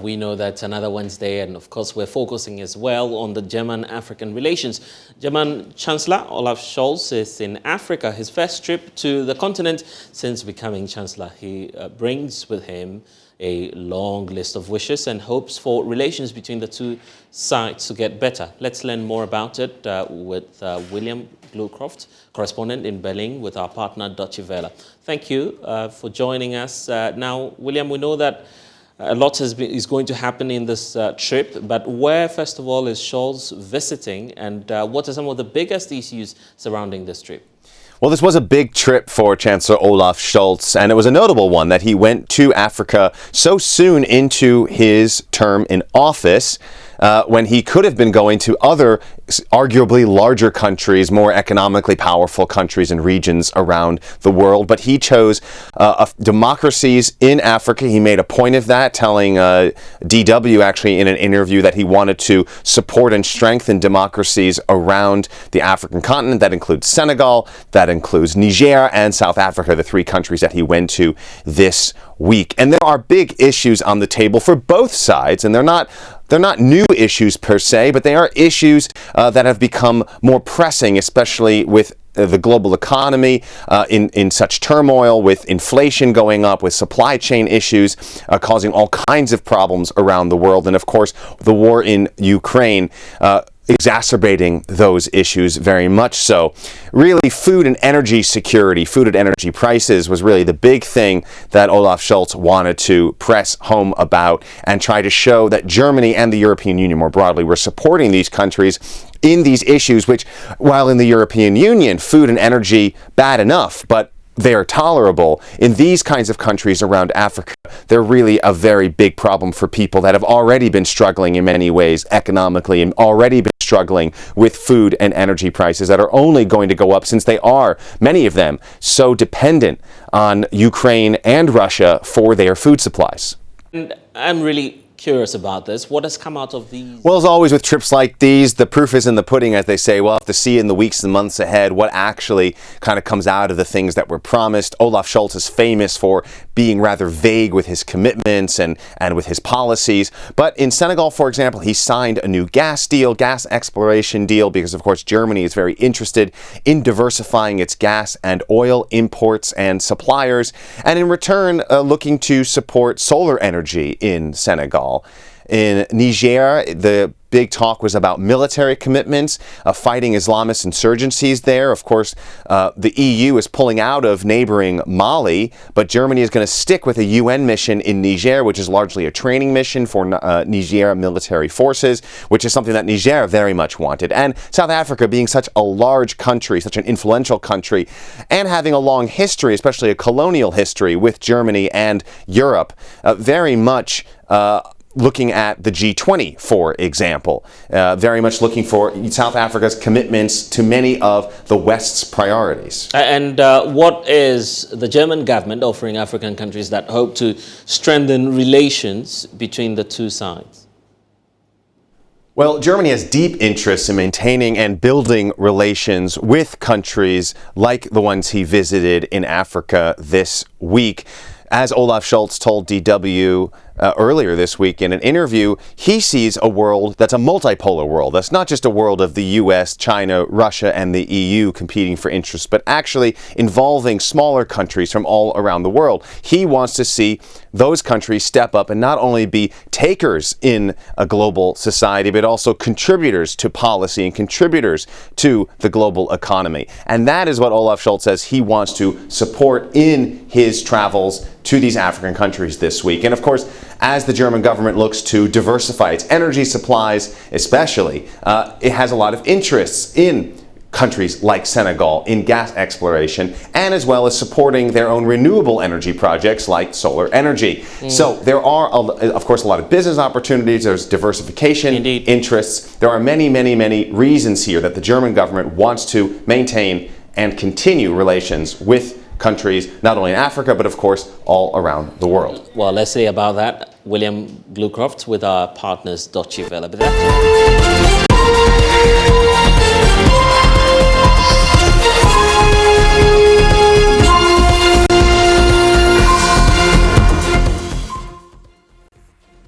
we know that's another Wednesday, and of course we're focusing as well on the German-African relations. German Chancellor Olaf Scholz is in Africa, his first trip to the continent since becoming Chancellor. He brings with him a long list of wishes and hopes for relations between the two sides to get better. Let's learn more about it with William Glucroft, correspondent in Berlin with our partner Deutsche Welle. Thank you for joining us. Now, William, we know that a lot is going to happen in this trip, but where, first of all, is Scholz visiting, and what are some of the biggest issues surrounding this trip? Well, this was a big trip for Chancellor Olaf Scholz, and it was a notable one that he went to Africa so soon into his term in office, when he could have been going to other arguably larger countries, more economically powerful countries and regions around the world. But he chose democracies in Africa. He made a point of that, telling DW actually in an interview that he wanted to support and strengthen democracies around the African continent. That includes Senegal, that includes Niger and South Africa, the three countries that he went to this week. And there are big issues on the table for both sides, and they're not new issues per se, but they are issues that have become more pressing, especially with the global economy in such turmoil, with inflation going up, with supply chain issues causing all kinds of problems around the world, and of course the war in Ukraine exacerbating those issues very much so. Really, food and energy security, food and energy prices was really the big thing that Olaf Scholz wanted to press home about and try to show that Germany and the European Union more broadly were supporting these countries in these issues, which, while in the European Union, food and energy, bad enough, but they are tolerable. In these kinds of countries around Africa, they're really a very big problem for people that have already been struggling in many ways economically and already been struggling with food and energy prices that are only going to go up since they are, many of them, so dependent on Ukraine and Russia for their food supplies. And I'm really curious about this. What has come out of these? Well, as always with trips like these, the proof is in the pudding, as they say. We'll have to see in the weeks and months ahead what actually kind of comes out of the things that were promised. Olaf Scholz is famous for being rather vague with his commitments and with his policies. But in Senegal, for example, he signed a new gas exploration deal, because of course Germany is very interested in diversifying its gas and oil imports and suppliers, and in return looking to support solar energy in Senegal. In Niger, the big talk was about military commitments, fighting Islamist insurgencies there. Of course, the EU is pulling out of neighboring Mali, but Germany is going to stick with a UN mission in Niger, which is largely a training mission for Niger military forces, which is something that Niger very much wanted. And South Africa, being such a large country, such an influential country, and having a long history, especially a colonial history with Germany and Europe, very much looking at the G20, for example, very much looking for South Africa's commitments to many of the West's priorities. And what is the German government offering African countries that hope to strengthen relations between the two sides? Well, Germany has deep interests in maintaining and building relations with countries like the ones he visited in Africa this week. As Olaf Scholz told DW earlier this week in an interview, he sees a world that's a multipolar world. That's not just a world of the US, China, Russia, and the EU competing for interests, but actually involving smaller countries from all around the world. He wants to see those countries step up and not only be takers in a global society, but also contributors to policy and contributors to the global economy. And that is what Olaf Scholz says he wants to support in his travels to these African countries this week. And of course, as the German government looks to diversify its energy supplies, especially, it has a lot of interests in countries like Senegal in gas exploration, and as well as supporting their own renewable energy projects like solar energy. So there are, of course, a lot of business opportunities. There's diversification interests. There are many, many, many reasons here that the German government wants to maintain and continue relations with countries, not only in Africa, but of course, all around the world. Well, let's say about that, William Glucroft with our partners Deutsche Welle.